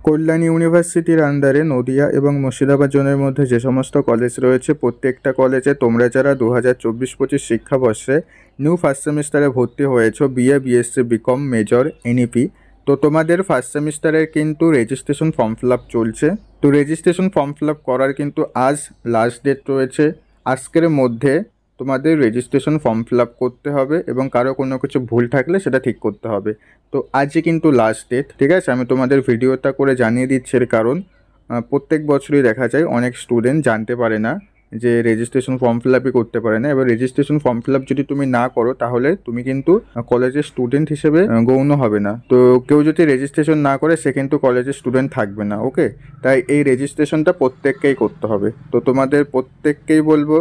কল্যাণী ইউনিভার্সিটির আন্ডারে নদিয়া এবং মুর্শিদাবাদ জোনের মধ্যে যে সমস্ত কলেজ রয়েছে প্রত্যেকটা কলেজে তোমরা যারা 2024-25 শিক্ষাবর্ষে নিউ ফার্স্ট সেমিস্টারে ভর্তি হয়েছো BA BSc BCom major NEP, তো তোমাদের ফার্স্ট সেমিস্টারের কিন্তু রেজিস্ট্রেশন ফর্ম ফিল আপ চলছে। তো রেজিস্ট্রেশন ফর্ম ফিল আপ করার কিন্তু আজ লাস্ট ডেট রয়েছে। আজকের মধ্যে তোমাদের রেজিস্ট্রেশন ফর্ম ফিল আপ করতে হবে এবং কারো কোনো কিছু ভুল থাকলে সেটা ঠিক করতে হবে। তো আজই কিন্তু লাস্ট ডেট, ঠিক আছে। আমি তোমাদের ভিডিওটা করে জানিয়ে দিচ্ছি, এর কারণ প্রত্যেক বছরই দেখা যায় অনেক স্টুডেন্ট জানতে পারে না যে রেজিস্ট্রেশন ফর্ম ফিল আপই করতে পারে না। এবার রেজিস্ট্রেশন ফর্ম ফিল আপ যদি তুমি না করো তাহলে তুমি কিন্তু কলেজের স্টুডেন্ট হিসেবে গণ্য হবে না। তো কেউ যদি রেজিস্ট্রেশন না করে সে কিন্তু কলেজের স্টুডেন্ট থাকবে না, ওকে। তাই এই রেজিস্ট্রেশনটা প্রত্যেককেই করতে হবে। তো তোমাদের প্রত্যেককেই বলবো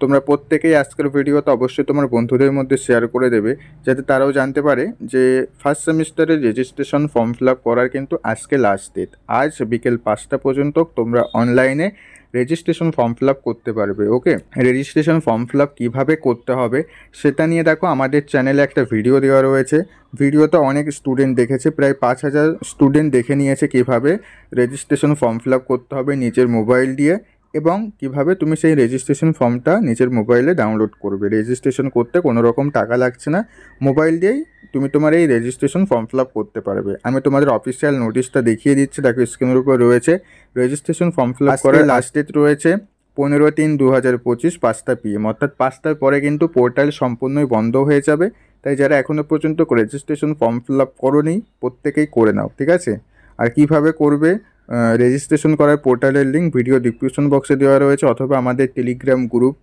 তোমরা প্রত্যেকেই আজকের ভিডিওতে অবশ্যই তোমার বন্ধুদের মধ্যে শেয়ার করে দেবে, যাতে তারাও জানতে পারে যে ফার্স্ট সেমিস্টারের রেজিস্ট্রেশন ফর্ম ফিল আপ করার কিন্তু আজকে লাস্ট ডেট। আজ বিকেল 5টা পর্যন্ত তোমরা অনলাইনে রেজিস্ট্রেশন ফর্ম ফিল আপ করতে পারবে, ওকে। রেজিস্ট্রেশন ফর্ম ফিল আপ কীভাবে করতে হবে সেটা নিয়ে দেখো আমাদের চ্যানেলে একটা ভিডিও দেওয়া রয়েছে। ভিডিওতে অনেক স্টুডেন্ট দেখেছে, প্রায় 5,000 স্টুডেন্ট দেখে নিয়েছে কীভাবে রেজিস্ট্রেশন ফর্ম ফিল আপ করতে হবে নিজের মোবাইল দিয়ে, এবং কিভাবে তুমি সেই রেজিস্ট্রেশন ফর্মটা নিজের মোবাইলে ডাউনলোড করবে। রেজিস্ট্রেশন করতে কোনো রকম টাকা লাগছে না, মোবাইল দিয়েই তুমি তোমার এই রেজিস্ট্রেশন ফর্ম ফিল আপ করতে পারবে। আমি তোমাদের অফিসিয়াল নোটিশটা দেখিয়ে দিচ্ছি, দেখো স্ক্রিনের উপর রয়েছে। রেজিস্ট্রেশন ফর্ম ফিল আপ করার লাস্ট ডেট রয়েছে 15/3/2025 5টা PM, অর্থাৎ 5টার পরে কিন্তু পোর্টাল সম্পূর্ণই বন্ধ হয়ে যাবে। তাই যারা এখনও পর্যন্ত রেজিস্ট্রেশন ফর্ম ফিল আপ করোনি প্রত্যেকেই করে নাও, ঠিক আছে। আর কিভাবে করবে রেজিস্ট্রেশন করার পোর্টালের লিঙ্ক ভিডিও ডিসক্রিপশন বক্সে দেওয়া রয়েছে, অথবা আমাদের টেলিগ্রাম গ্রুপ,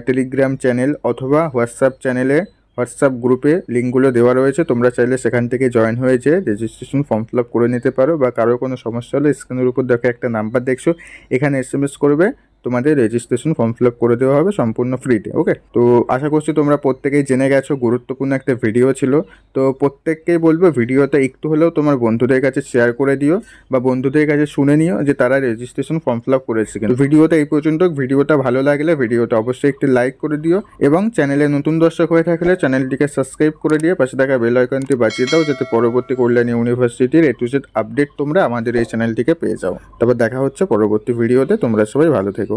টেলিগ্রাম চ্যানেল অথবা হোয়াটসঅ্যাপ গ্রুপে লিঙ্কগুলো দেওয়া রয়েছে। তোমরা চাইলে সেখান থেকে জয়েন হয়ে যেয়ে রেজিস্ট্রেশন ফর্ম ফিল আপ করে নিতে পারো। বা কারো কোনো সমস্যা হলে স্ক্রিনের উপর দেখো একটা নাম্বার দেখছো, এখানে SMS করবে, তোমাদের রেজিস্ট্রেশন ফর্ম ফিল আপ করে দেওয়া হবে সম্পূর্ণ ফ্রিতে, ওকে। তো আশা করছি তোমরা প্রত্যেকেই জেনে গেছো, গুরুত্বপূর্ণ একটা ভিডিও ছিল। তো প্রত্যেককেই বলবো ভিডিওটা একটু হলেও তোমার বন্ধুদের কাছে শেয়ার করে দিও, বা বন্ধুদের কাছে শুনে নিও যে তারা রেজিস্ট্রেশন ফর্ম ফিল আপ করেছে কিনা। ভিডিওটা এই পর্যন্ত। ভিডিওটা ভালো লাগলে ভিডিওটা অবশ্যই একটি লাইক করে দিও, এবং চ্যানেলে নতুন দর্শক হয়ে থাকলে চ্যানেলটিকে সাবস্ক্রাইব করে দিয়ে পাশে থাকা বেল আইকনটি বাজিয়ে দাও, যাতে পরবর্তী কল্যাণী ইউনিভার্সিটির A to Z আপডেট তোমরা আমাদের এই চ্যানেলটিকে পেয়ে যাও। তারপর দেখা হচ্ছে পরবর্তী ভিডিওতে। তোমরা সবাই ভালো থেকো।